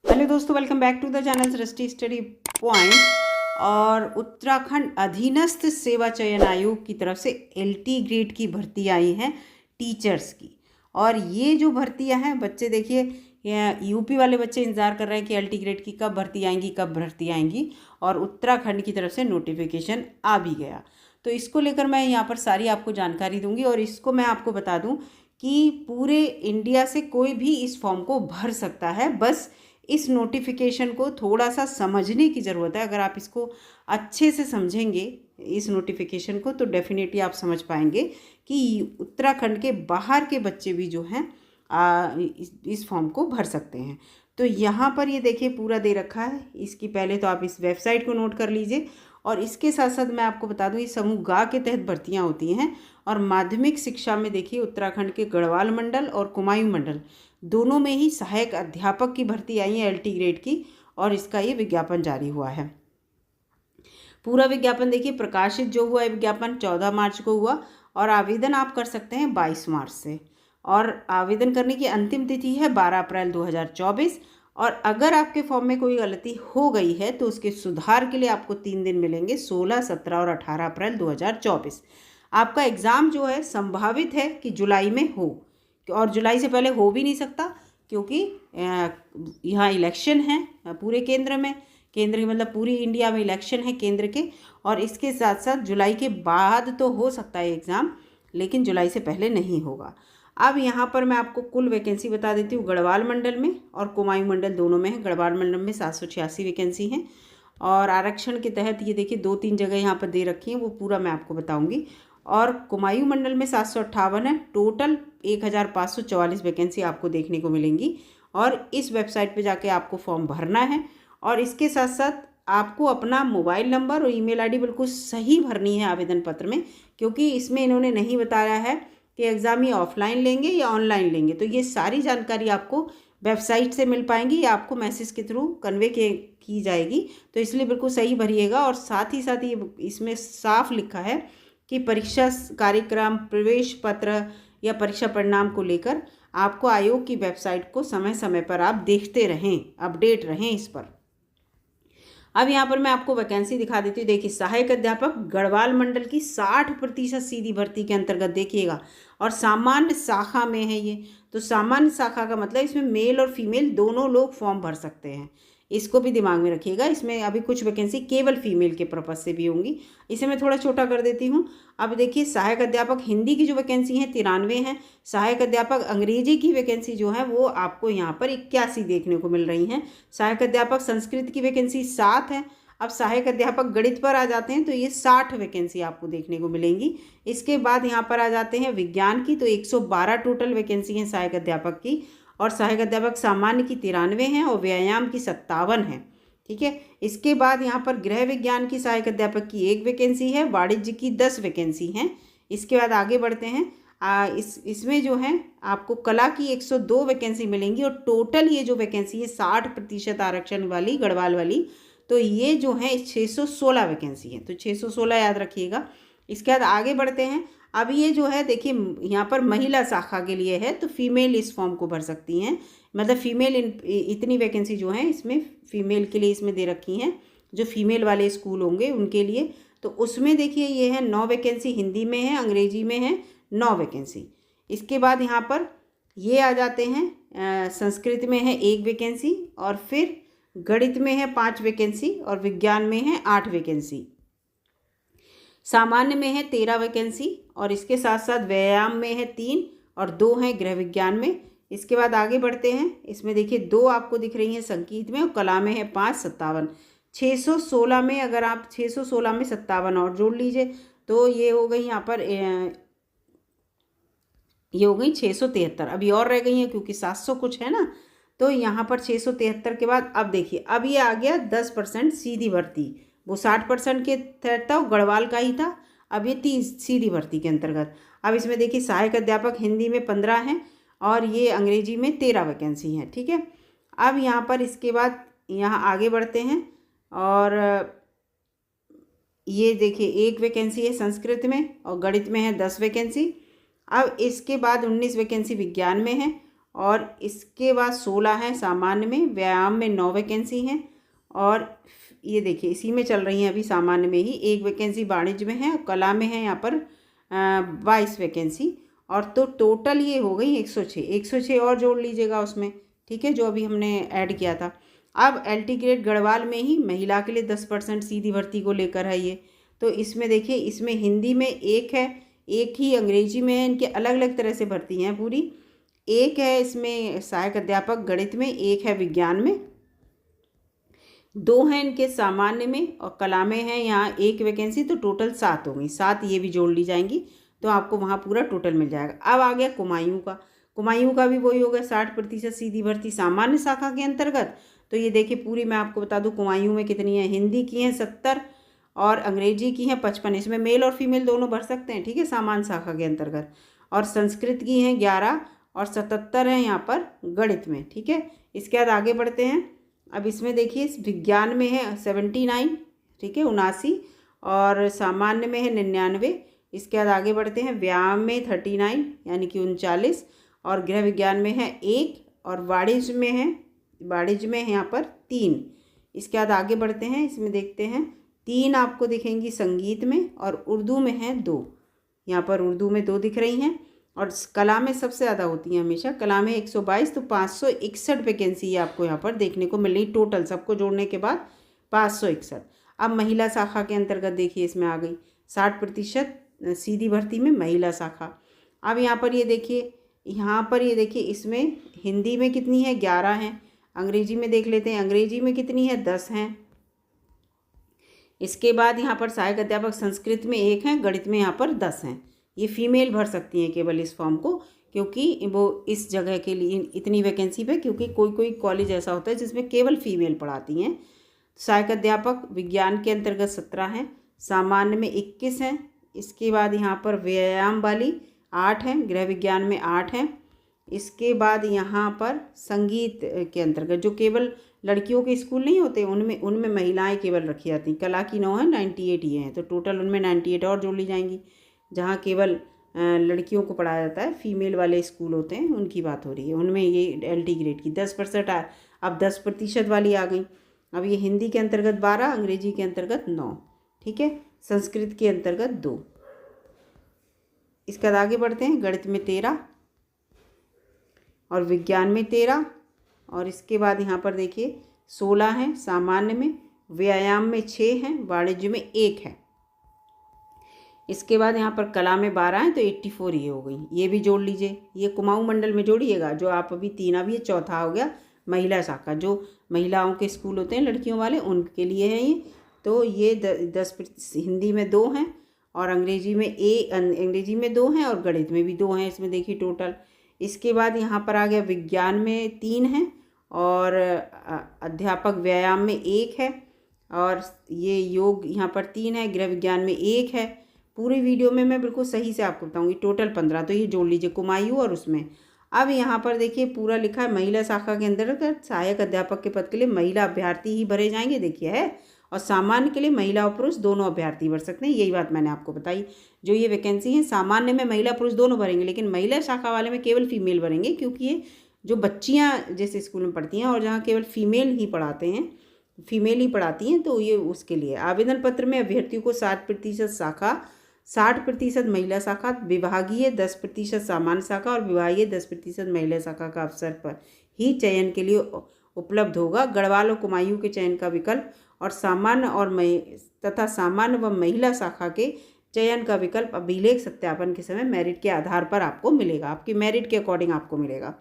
Hello दोस्तों, welcome back to the channel Srishti study point. और उत्तराखंड अधीनस्थ सेवा चयन आयोग की तरफ से एलटी ग्रेड की भर्ती आई हैं टीचर्स की। और ये जो भर्तियां हैं, बच्चे देखिए, यूपी वाले बच्चे इंतज़ार कर रहे हैं कि एलटी ग्रेड की कब भर्ती आएंगी, कब भर्ती आएंगी। और उत्तराखंड की तरफ से नोटिफिकेशन आ भी गया। तो इसको लेकर मैं यहाँ पर सारी आपको जानकारी दूंगी। और इसको मैं आपको बता दूं कि पूरे इंडिया से कोई भी इस फॉर्म को भर सकता है। बस इस नोटिफिकेशन को थोड़ा सा समझने की ज़रूरत है। अगर आप इसको अच्छे से समझेंगे इस नोटिफिकेशन को, तो डेफिनेटली आप समझ पाएंगे कि उत्तराखंड के बाहर के बच्चे भी जो हैं इस फॉर्म को भर सकते हैं। तो यहाँ पर ये देखिए पूरा दे रखा है। इसकी पहले तो आप इस वेबसाइट को नोट कर लीजिए। और इसके साथ साथ मैं आपको बता दूं, ये समूह गा के तहत भर्तियाँ होती हैं। और माध्यमिक शिक्षा में देखिए उत्तराखंड के गढ़वाल मंडल और कुमायूं मंडल दोनों में ही सहायक अध्यापक की भर्ती आई है एलटी ग्रेड की। और इसका ये विज्ञापन जारी हुआ है। पूरा विज्ञापन देखिए, प्रकाशित जो हुआ है विज्ञापन 14 मार्च को हुआ। और आवेदन आप कर सकते हैं 22 मार्च से। और आवेदन करने की अंतिम तिथि है 12 अप्रैल 2024। और अगर आपके फॉर्म में कोई गलती हो गई है तो उसके सुधार के लिए आपको 3 दिन मिलेंगे, 16, 17 और 18 अप्रैल 2024। आपका एग्ज़ाम जो है संभावित है कि जुलाई में हो, और जुलाई से पहले हो भी नहीं सकता, क्योंकि यहाँ इलेक्शन है पूरे केंद्र में। केंद्र के मतलब पूरी इंडिया में इलेक्शन है केंद्र के। और इसके साथ साथ जुलाई के बाद तो हो सकता है एग्ज़ाम, लेकिन जुलाई से पहले नहीं होगा। अब यहाँ पर मैं आपको कुल वैकेंसी बता देती हूँ। गढ़वाल मंडल में और कुमायूं मंडल दोनों में है। गढ़वाल मंडल में 786 वैकेंसी हैं। और आरक्षण के तहत ये देखिए 2-3 जगह यहाँ पर दे रखी हैं, वो पूरा मैं आपको बताऊँगी। और कुमायूं मंडल में 758 है। टोटल 1544 वैकेंसी आपको देखने को मिलेंगी। और इस वेबसाइट पे जाके आपको फॉर्म भरना है। और इसके साथ साथ आपको अपना मोबाइल नंबर और ईमेल आईडी बिल्कुल सही भरनी है आवेदन पत्र में, क्योंकि इसमें इन्होंने नहीं बताया है कि एग्ज़ाम ये ऑफलाइन लेंगे या ऑनलाइन लेंगे। तो ये सारी जानकारी आपको वेबसाइट से मिल पाएंगी या आपको मैसेज के थ्रू कन्वे की जाएगी। तो इसलिए बिल्कुल सही भरिएगा। और साथ ही ये इसमें साफ लिखा है कि परीक्षा कार्यक्रम, प्रवेश पत्र या परीक्षा परिणाम को लेकर आपको आयोग की वेबसाइट को समय समय पर आप देखते रहें, अपडेट रहें इस पर। अब यहाँ पर मैं आपको वैकेंसी दिखा देती हूँ। देखिए, सहायक अध्यापक गढ़वाल मंडल की 60% सीधी भर्ती के अंतर्गत देखिएगा। और सामान्य शाखा में है ये। तो सामान्य शाखा का मतलब इसमें मेल और फीमेल दोनों लोग फॉर्म भर सकते हैं। इसको भी दिमाग में रखिएगा। इसमें अभी कुछ वैकेंसी केवल फीमेल के पर्पज से भी होंगी। इसे मैं थोड़ा छोटा कर देती हूँ। अब देखिए, सहायक अध्यापक हिंदी की जो वैकेंसी है 93 है। सहायक अध्यापक अंग्रेजी की वैकेंसी जो है वो आपको यहाँ पर 81 देखने को मिल रही हैं। सहायक अध्यापक संस्कृत की वैकेंसी 7 है। अब सहायक अध्यापक गणित पर आ जाते हैं तो ये 60 वैकेंसी आपको देखने को मिलेंगी। इसके बाद यहाँ पर आ जाते हैं विज्ञान की, तो 112 टोटल वैकेंसी हैं सहायक अध्यापक की। और सहायक अध्यापक सामान्य की 93 हैं और व्यायाम की 57 है। ठीक है। इसके बाद यहाँ पर गृह विज्ञान की सहायक अध्यापक की 1 वैकेंसी है। वाणिज्य की 10 वैकेंसी हैं। इसके बाद आगे बढ़ते हैं। इसमें जो है आपको कला की 102 वैकेंसी मिलेंगी। और टोटल ये जो वैकेंसी है 60% आरक्षण वाली गढ़वाल वाली, तो ये जो है 616 वैकेंसी है। तो 616 याद रखिएगा। इसके बाद आगे बढ़ते हैं। अब ये जो है देखिए, यहाँ पर महिला शाखा के लिए है, तो फीमेल इस फॉर्म को भर सकती हैं। मतलब फीमेल इतनी वैकेंसी जो है इसमें फीमेल के लिए इसमें दे रखी हैं, जो फीमेल वाले स्कूल होंगे उनके लिए। तो उसमें देखिए ये है 9 वैकेंसी हिंदी में है, अंग्रेजी में है 9 वैकेंसी। इसके बाद यहाँ पर ये आ जाते हैं, संस्कृत में है 1 वैकेंसी। और फिर गणित में है 5 वैकेंसी। और विज्ञान में है 8 वैकेंसी। सामान्य में है 13 वैकेंसी। और इसके साथ साथ व्यायाम में है 3 और 2 हैं गृह विज्ञान में। इसके बाद आगे बढ़ते हैं। इसमें देखिए 2 आपको दिख रही हैं संगीत में, और कला में है 5, 57। 616 में अगर आप 616 में 57 और जोड़ लीजिए तो ये हो गई यहाँ पर ये हो गई 673। अभी और रह गई हैं क्योंकि 700 कुछ है ना। तो यहाँ पर 673 के बाद अब देखिए, अब ये आ गया 10% सीधी भर्ती। वो 60% के तहत था, गढ़वाल का ही था। अब ये 30 सीधी भर्ती के अंतर्गत। अब इसमें देखिए सहायक अध्यापक हिंदी में 15 हैं और ये अंग्रेजी में 13 वैकेंसी हैं। ठीक है। अब यहाँ पर इसके बाद यहाँ आगे बढ़ते हैं। और ये देखिए 1 वैकेंसी है संस्कृत में, और गणित में है 10 वैकेंसी। अब इसके बाद 19 वैकेंसी विज्ञान में है। और इसके बाद 16 है सामान्य में, व्यायाम में 9 वैकेंसी हैं, और ये देखिए इसी में चल रही हैं अभी, सामान्य में ही 1 वैकेंसी वाणिज्य में है, और कला में है यहाँ पर 22 वैकेंसी, और तो टोटल ये हो गई 106 और जोड़ लीजिएगा उसमें, ठीक है, जो अभी हमने ऐड किया था। अब एलटी ग्रेड गढ़वाल में ही महिला के लिए 10% सीधी भर्ती को लेकर है ये। तो इसमें देखिए, इसमें हिंदी में एक है, एक ही अंग्रेजी में है, इनके अलग अलग तरह से भर्ती हैं पूरी। एक है इसमें सहायक अध्यापक गणित में, एक है विज्ञान में, 2 हैं इनके सामान्य में, और कला में है यहाँ 1 वैकेंसी, तो टोटल 7 होंगी। 7 ये भी जोड़ ली जाएंगी तो आपको वहाँ पूरा टोटल मिल जाएगा। अब आ गया कुमायूं का। कुमायूं का भी वही होगा, 60% सीधी भर्ती सामान्य शाखा के अंतर्गत। तो ये देखिए पूरी मैं आपको बता दूं कुमायूं में कितनी है। हिंदी की हैं 70 और अंग्रेजी की हैं 55। इसमें मेल और फीमेल दोनों भर सकते हैं, ठीक है, सामान्य शाखा के अंतर्गत। और संस्कृत की हैं 11 और 77 हैं यहाँ पर गणित में, ठीक है। इसके बाद आगे बढ़ते हैं। अब इसमें देखिए विज्ञान में है 79, ठीक है, 79, और सामान्य में है 99। इसके बाद आगे बढ़ते हैं। व्यायाम में 39 यानी कि 39, और गृह विज्ञान में है 1, और वाणिज्य में है यहाँ पर 3। इसके बाद आगे बढ़ते हैं। इसमें देखते हैं 3 आपको दिखेंगी संगीत में, और उर्दू में है 2। यहाँ पर उर्दू में 2 दिख रही हैं, और कला में सबसे ज़्यादा होती हैं हमेशा। कला में 122, तो 561 वैकेंसी आपको यहाँ पर देखने को मिल रही, टोटल सबको जोड़ने के बाद 561। अब महिला शाखा के अंतर्गत देखिए इसमें आ गई 60% सीधी भर्ती में महिला शाखा। अब यहाँ पर ये देखिए इसमें हिंदी में कितनी है, 11 हैं। अंग्रेजी में देख लेते हैं, अंग्रेजी में कितनी है, 10 हैं। इसके बाद यहाँ पर सहायक अध्यापक संस्कृत में 1 हैं, गणित में यहाँ पर 10 हैं। ये फीमेल भर सकती हैं केवल इस फॉर्म को, क्योंकि वो इस जगह के लिए इतनी वैकेंसी पे, क्योंकि कोई कॉलेज ऐसा होता है जिसमें केवल फीमेल पढ़ाती हैं। सहायक अध्यापक विज्ञान के अंतर्गत 17 हैं, सामान्य में 21 हैं। इसके बाद यहाँ पर व्यायाम वाली 8 हैं, गृह विज्ञान में 8 हैं। इसके बाद यहाँ पर संगीत के अंतर्गत जो केवल लड़कियों के स्कूल नहीं होते उनमें महिलाएं केवल रखी जाती हैं। कला की 9 है, 98 ये हैं, तो टोटल उनमें 98 और जोड़ ली जाएंगी। जहाँ केवल लड़कियों को पढ़ाया जाता है, फीमेल वाले स्कूल होते हैं, उनकी बात हो रही है, उनमें ये एलटी ग्रेड की 10%। अब 10% वाली आ गई। अब ये हिंदी के अंतर्गत 12, अंग्रेजी के अंतर्गत 9, ठीक है, संस्कृत के अंतर्गत 2। इसके बाद आगे बढ़ते हैं। गणित में 13 और विज्ञान में 13, और इसके बाद यहाँ पर देखिए 16 हैं सामान्य में, व्यायाम में 6 हैं, वाणिज्य में 1 है। इसके बाद यहाँ पर कला में 12 हैं, तो 84 ये हो गई। ये भी जोड़ लीजिए, ये कुमाऊं मंडल में जोड़िएगा, जो आप अभी 3 अभी ये चौथा हो गया महिला शाखा। जो महिलाओं के स्कूल होते हैं लड़कियों वाले, उनके लिए है ये। तो ये 10 हिंदी में 2 हैं, और अंग्रेजी में 2 हैं, और गणित में भी 2 हैं। इसमें देखिए टोटल। इसके बाद यहाँ पर आ गया विज्ञान में 3 हैं, और अध्यापक व्यायाम में 1 है, और ये योग यहाँ पर 3 है, गृह विज्ञान में 1 है। पूरी वीडियो में मैं बिल्कुल सही से आपको बताऊंगी। टोटल 15, तो ये जोड़ लीजिए कुमायूं और उसमें। अब यहाँ पर देखिए पूरा लिखा है महिला शाखा के अंतर्गत सहायक अध्यापक के पद के लिए महिला अभ्यर्थी ही भरे जाएंगे, देखिए है, और सामान्य के लिए महिला और पुरुष दोनों अभ्यर्थी भर सकते हैं। यही बात मैंने आपको बताई। जो ये वैकेंसी है सामान्य में महिला पुरुष दोनों भरेंगे, लेकिन महिला शाखा वाले में केवल फीमेल भरेंगे, क्योंकि ये जो बच्चियाँ जिस स्कूल में पढ़ती हैं और जहाँ केवल फीमेल ही पढ़ाती हैं, तो ये उसके लिए। आवेदन पत्र में अभ्यर्थियों को 60% शाखा, 60% महिला शाखा, विभागीय 10% सामान्य शाखा और विभागीय 10% महिला शाखा का अवसर पर ही चयन के लिए उपलब्ध होगा। गढ़वाल और कुमायूं के चयन का विकल्प और सामान्य व महिला शाखा के चयन का विकल्प अभिलेख सत्यापन के समय मेरिट के आधार पर आपको मिलेगा, आपकी मेरिट के अकॉर्डिंग आपको मिलेगा,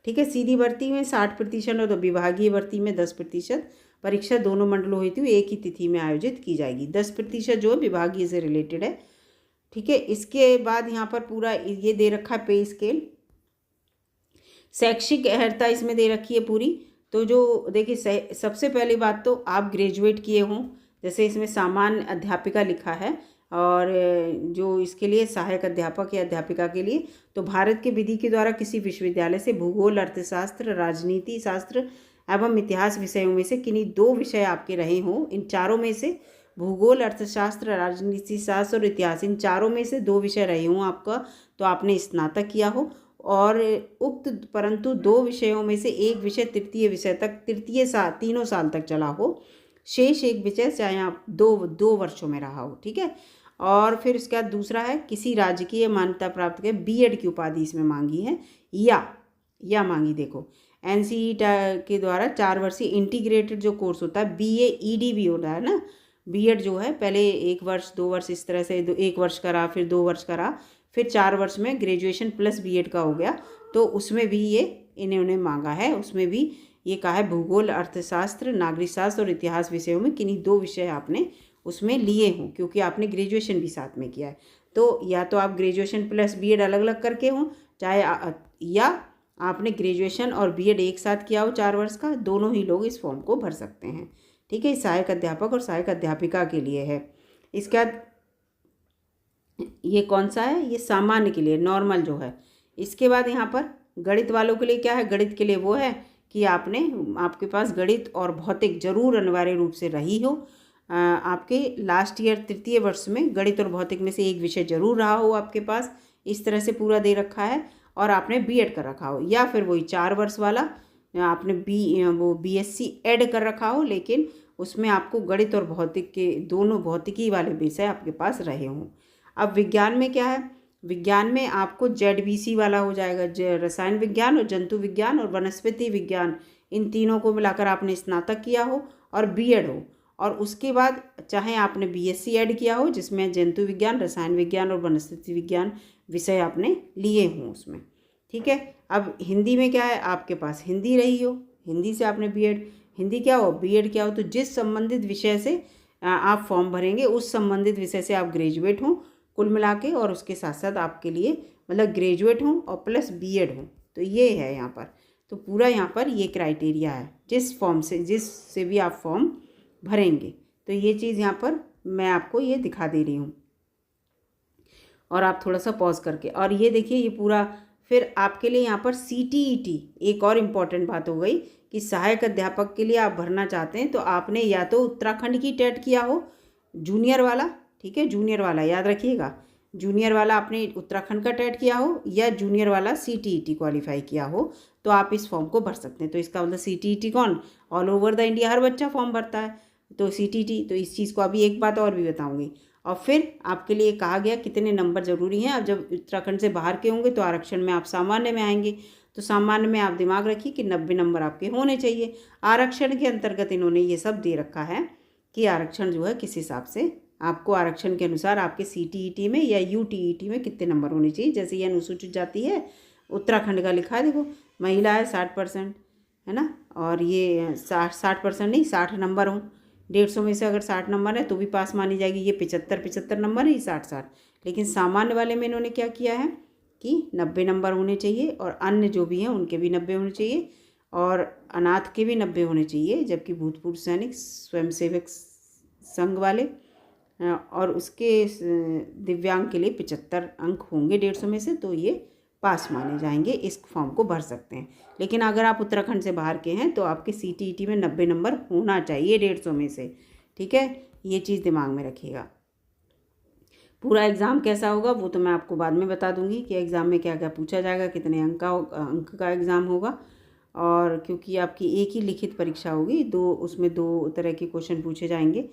ठीक है। सीधी भर्ती में 60% और विभागीय भर्ती में 10%। परीक्षा दोनों मंडलों हेतु एक ही तिथि में आयोजित की जाएगी। 10% जो विभागीय से रिलेटेड है, ठीक है। इसके बाद यहाँ पर पूरा ये दे रखा है पे स्केल, शैक्षिक अर्हता इसमें दे रखी है पूरी। तो जो देखिए सबसे पहली बात तो आप ग्रेजुएट किए हों, जैसे इसमें सामान्य अध्यापिका लिखा है, और जो इसके लिए सहायक अध्यापक या अध्यापिका के लिए तो भारत के विधि के द्वारा किसी विश्वविद्यालय से भूगोल, अर्थशास्त्र, राजनीति शास्त्र एवं इतिहास विषयों में से किन्हीं 2 विषय आपके रहे हों। इन चारों में से भूगोल, अर्थशास्त्र, राजनीति शास्त्र और इतिहास, इन चारों में से 2 विषय रहे हों आपका, तो आपने स्नातक किया हो। और उक्त परंतु 2 विषयों में से एक विषय तृतीय विषय तक तीनों साल तक चला हो, शेष एक विषय चाहे आप 2 वर्षों में रहा हो, ठीक है। और फिर उसके बाद दूसरा है किसी राजकीय मान्यता प्राप्त के बीएड की उपाधि इसमें मांगी है या मांगी। देखो एनसीईआरटी के द्वारा 4 वर्षीय इंटीग्रेटेड जो कोर्स होता है, बीए ईडी भी होता है ना, बीएड जो है पहले 1 वर्ष 2 वर्ष इस तरह से 1 वर्ष करा, फिर 2 वर्ष करा, फिर 4 वर्ष में ग्रेजुएशन प्लस बीएड का हो गया। तो उसमें भी ये इन्होंने मांगा है, उसमें भी ये कहा है भूगोल, अर्थशास्त्र, नागरिक शास्त्र और इतिहास विषयों में किन्हीं 2 विषय आपने उसमें लिए हों, क्योंकि आपने ग्रेजुएशन भी साथ में किया है। तो या तो आप ग्रेजुएशन प्लस बीएड अलग अलग करके हों, चाहे या आपने ग्रेजुएशन और बीएड एक साथ किया हो 4 वर्ष का, दोनों ही लोग इस फॉर्म को भर सकते हैं, ठीक है। सहायक अध्यापक और सहायक अध्यापिका के लिए है। इसके बाद ये कौन सा है, ये सामान्य के लिए, नॉर्मल जो है। इसके बाद यहाँ पर गणित वालों के लिए क्या है, गणित के लिए वो है कि आपके पास गणित और भौतिक जरूर अनिवार्य रूप से रही हो, आपके लास्ट ईयर तृतीय वर्ष में गणित और भौतिक में से एक विषय जरूर रहा हो आपके पास, इस तरह से पूरा दे रखा है, और आपने बीएड कर रखा हो, या फिर वही 4 वर्ष वाला आपने बीएससी ऐड कर रखा हो, लेकिन उसमें आपको गणित और भौतिक के दोनों भौतिकी वाले विषय आपके पास रहे हों। अब विज्ञान में क्या है, विज्ञान में आपको जेडबीसी वाला हो जाएगा, रसायन विज्ञान और जंतु विज्ञान और वनस्पति विज्ञान, इन तीनों को मिलाकर आपने स्नातक किया हो और बीएड हो, और उसके बाद चाहे आपने बीएससी ऐड किया हो जिसमें जंतु विज्ञान, रसायन विज्ञान और वनस्पति विज्ञान विषय आपने लिए हों उसमें, ठीक है। अब हिंदी में क्या है, आपके पास हिंदी रही हो, हिंदी से आपने बीएड, हिंदी क्या हो, बीएड क्या हो, तो जिस संबंधित विषय से आप फॉर्म भरेंगे उस संबंधित विषय से आप ग्रेजुएट हों कुल मिला के, और उसके साथ साथ आपके लिए मतलब ग्रेजुएट हों और प्लस बीएड हों, तो ये है यहाँ पर। तो पूरा यहाँ पर ये क्राइटेरिया है जिससे भी आप फॉर्म भरेंगे। तो ये चीज़ यहाँ पर मैं आपको ये दिखा दे रही हूँ, और आप थोड़ा सा पॉज करके, और ये देखिए ये पूरा। फिर आपके लिए यहाँ पर सीटीईटी एक और इम्पॉर्टेंट बात हो गई कि सहायक अध्यापक के लिए आप भरना चाहते हैं तो आपने या तो उत्तराखंड की टेट किया हो जूनियर वाला, ठीक है, जूनियर वाला याद रखिएगा, जूनियर वाला आपने उत्तराखंड का टेट किया हो, या जूनियर वाला सीटीईटी क्वालिफाई किया हो, तो आप इस फॉर्म को भर सकते हैं। तो इसका मतलब सीटीईटी कौन, ऑल ओवर द इंडिया हर बच्चा फॉर्म भरता है, तो सीटीईटी। तो इस चीज़ को अभी एक बात और भी बताऊंगी। और फिर आपके लिए कहा गया कितने नंबर ज़रूरी हैं। अब जब उत्तराखंड से बाहर के होंगे तो आरक्षण में आप सामान्य में आएंगे, तो सामान्य में आप दिमाग रखिए कि 90 नंबर आपके होने चाहिए। आरक्षण के अंतर्गत इन्होंने ये सब दे रखा है कि आरक्षण जो है किस हिसाब से आपको आरक्षण के अनुसार आपके सीटीईटी में या यूटीईटी में कितने नंबर होने चाहिए। जैसे ये अनुसूचित जाति है, उत्तराखंड का लिखा है, देखो महिला है 60%, है ना, और ये 60% नहीं 60 नंबर हों, 150 में से अगर 60 नंबर है तो भी पास मानी जाएगी। ये 75 नंबर है, ये 60। लेकिन सामान्य वाले में इन्होंने क्या किया है कि 90 नंबर होने चाहिए, और अन्य जो भी हैं उनके भी 90 होने चाहिए, और अनाथ के भी 90 होने चाहिए, जबकि भूतपूर्व सैनिक, स्वयंसेवक संघ वाले और उसके दिव्यांग के लिए 75 अंक होंगे 150 में से, तो ये पास माने जाएंगे, इस फॉर्म को भर सकते हैं। लेकिन अगर आप उत्तराखंड से बाहर के हैं तो आपके सीटीईटी में 90 नंबर होना चाहिए 150 में से, ठीक है, ये चीज़ दिमाग में रखिएगा। पूरा एग्ज़ाम कैसा होगा वो तो मैं आपको बाद में बता दूंगी कि एग्ज़ाम में क्या क्या पूछा जाएगा, कितने अंक का एग्ज़ाम होगा। और क्योंकि आपकी एक ही लिखित परीक्षा होगी, उसमें 2 तरह के क्वेश्चन पूछे जाएंगे।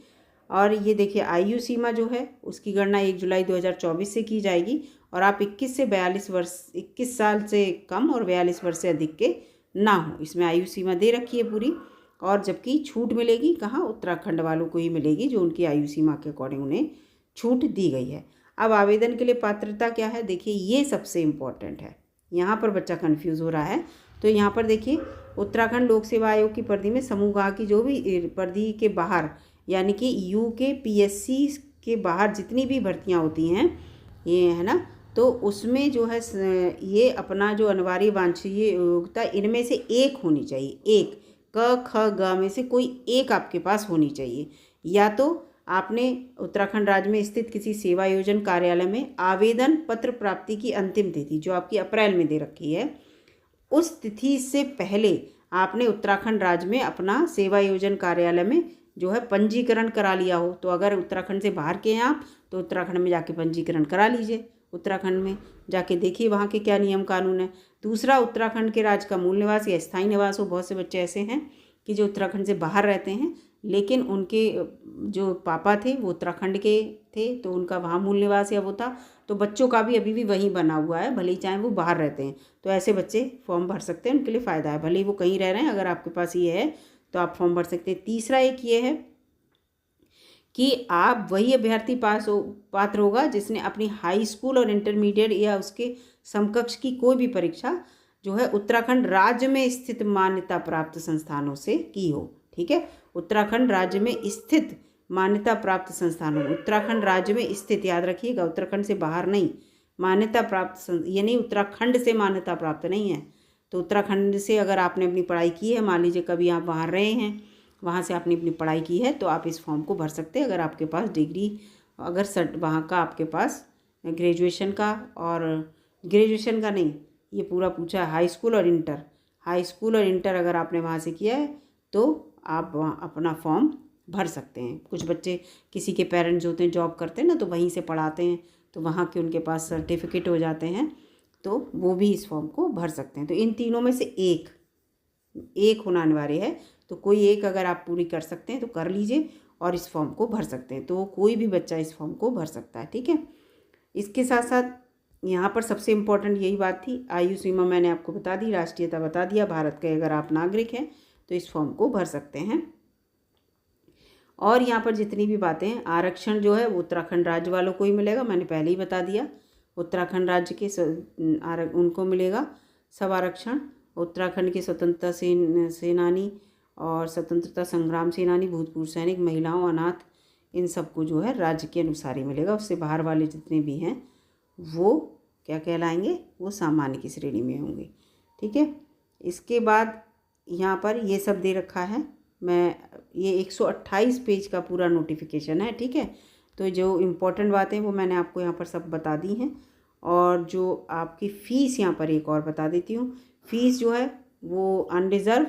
और ये देखिए आयु सीमा जो है उसकी गणना 1 जुलाई 2024 से की जाएगी, और आप 21 से 42 वर्ष 21 साल से कम और 42 वर्ष से अधिक के ना हो, इसमें आयु सीमा दे रखी है पूरी। और जबकि छूट मिलेगी कहाँ, उत्तराखंड वालों को ही मिलेगी, जो उनकी आयु सीमा के अकॉर्डिंग उन्हें छूट दी गई है। अब आवेदन के लिए पात्रता क्या है, देखिए ये सबसे इम्पॉर्टेंट है, यहाँ पर बच्चा कन्फ्यूज़ हो रहा है। तो यहाँ पर देखिए उत्तराखंड लोक सेवा आयोग की परिधि में समूह ग की जो भी परिधि के बाहर, यानी कि यूके पीएससी के बाहर जितनी भी भर्तियाँ होती हैं ये, है ना, तो उसमें जो है ये अपना जो अनिवार्य वांछनीय योग्यता इनमें से एक होनी चाहिए, एक क ख ग में से कोई एक आपके पास होनी चाहिए। या तो आपने उत्तराखंड राज्य में स्थित किसी सेवा योजन कार्यालय में आवेदन पत्र प्राप्ति की अंतिम तिथि जो आपकी अप्रैल में दे रखी है, उस तिथि से पहले आपने उत्तराखंड राज्य में अपना सेवा योजन कार्यालय में जो है पंजीकरण करा लिया हो। तो अगर उत्तराखंड से बाहर के हैं आप तो उत्तराखंड में जाके पंजीकरण करा लीजिए, उत्तराखंड में जाके देखिए वहाँ के क्या नियम कानून है। दूसरा, उत्तराखंड के राज्य का मूल निवास या स्थायी निवास हो। बहुत से बच्चे ऐसे हैं कि जो उत्तराखंड से बाहर रहते हैं, लेकिन उनके जो पापा थे वो उत्तराखंड के थे, तो उनका वहाँ मूल निवास या वो था, तो बच्चों का भी अभी भी वहीं बना हुआ है, भले ही चाहे वो बाहर रहते हैं। तो ऐसे बच्चे फॉर्म भर सकते हैं, उनके लिए फ़ायदा है, भले ही वो कहीं रह रहे हैं, अगर आपके पास ये है तो आप फॉर्म भर सकते हैं। तीसरा एक ये है कि आप वही अभ्यर्थी पात्र होगा जिसने अपनी हाई स्कूल और इंटरमीडिएट या उसके समकक्ष की कोई भी परीक्षा जो है उत्तराखंड राज्य में स्थित मान्यता प्राप्त संस्थानों से की हो। ठीक है, उत्तराखंड राज्य में स्थित मान्यता प्राप्त संस्थानों, उत्तराखंड राज्य में स्थित, याद रखिएगा, उत्तराखंड से बाहर नहीं, मान्यता प्राप्त, ये नहीं उत्तराखंड से मान्यता प्राप्त नहीं है। तो उत्तराखंड से अगर आपने अपनी पढ़ाई की है, मान लीजिए कभी आप वहाँ रहे हैं, वहाँ से आपने अपनी पढ़ाई की है, तो आप इस फॉर्म को भर सकते हैं। अगर आपके पास डिग्री, अगर वहाँ का आपके पास ग्रेजुएशन का, और ग्रेजुएशन का नहीं, ये पूरा पूछा है हाई स्कूल और इंटर, हाई स्कूल और इंटर अगर आपने वहाँ से किया है तो आप वहाँ अपना फॉर्म भर सकते हैं। कुछ बच्चे, किसी के पेरेंट्स होते हैं जॉब करते हैं ना, तो वहीं से पढ़ाते हैं, तो वहाँ के उनके पास सर्टिफिकेट हो जाते हैं, तो वो भी इस फॉर्म को भर सकते हैं। तो इन तीनों में से एक होना अनिवार्य है, तो कोई एक अगर आप पूरी कर सकते हैं तो कर लीजिए और इस फॉर्म को भर सकते हैं। तो कोई भी बच्चा इस फॉर्म को भर सकता है। ठीक है, इसके साथ साथ यहाँ पर सबसे इम्पोर्टेंट यही बात थी, आयु सीमा मैंने आपको बता दी, राष्ट्रीयता बता दिया, भारत के अगर आप नागरिक हैं तो इस फॉर्म को भर सकते हैं। और यहाँ पर जितनी भी बातें हैं, आरक्षण जो है वो उत्तराखंड राज्य वालों को ही मिलेगा, मैंने पहले ही बता दिया, उत्तराखंड राज्य के उनको मिलेगा सब आरक्षण। उत्तराखंड के स्वतंत्रता सेनानी और स्वतंत्रता संग्राम सेनानी, भूतपूर्व सैनिक, महिलाओं, अनाथ, इन सबको जो है राज्य के अनुसार ही मिलेगा। उससे बाहर वाले जितने भी हैं वो क्या कहलाएंगे, वो सामान्य की श्रेणी में होंगे। ठीक है, इसके बाद यहाँ पर ये सब दे रखा है, ये 128 पेज का पूरा नोटिफिकेशन है। ठीक है, तो जो इम्पोर्टेंट बातें वो मैंने आपको यहाँ पर सब बता दी हैं। और जो आपकी फ़ीस यहाँ पर एक और बता देती हूँ, फ़ीस जो है वो अनरिज़र्व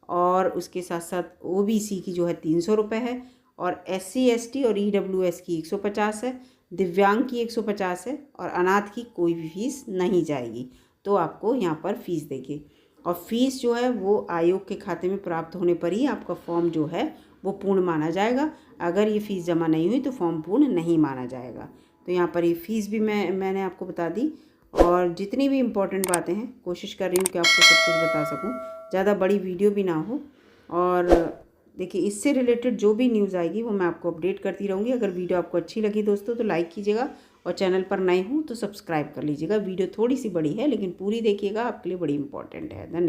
और उसके साथ साथ OBC की जो है 300 रुपये है, और SC ST और EWS की 150 है, दिव्यांग की 150 है, और अनाथ की कोई भी फीस नहीं जाएगी। तो आपको यहाँ पर फ़ीस देगी, और फीस जो है वो आयोग के खाते में प्राप्त होने पर ही आपका फॉर्म जो है वो पूर्ण माना जाएगा। अगर ये फ़ीस जमा नहीं हुई तो फॉर्म पूर्ण नहीं माना जाएगा। तो यहाँ पर ये फ़ीस भी मैंने आपको बता दी, और जितनी भी इम्पोर्टेंट बातें हैं कोशिश कर रही हूँ कि आपको सब कुछ बता सकूँ, ज़्यादा बड़ी वीडियो भी ना हो। और देखिए, इससे रिलेटेड जो भी न्यूज़ आएगी वो मैं आपको अपडेट करती रहूँगी। अगर वीडियो आपको अच्छी लगी दोस्तों तो लाइक कीजिएगा, और चैनल पर नए हों तो सब्सक्राइब कर लीजिएगा। वीडियो थोड़ी सी बड़ी है लेकिन पूरी देखिएगा, आपके लिए बड़ी इंपॉर्टेंट है। धन्यवाद।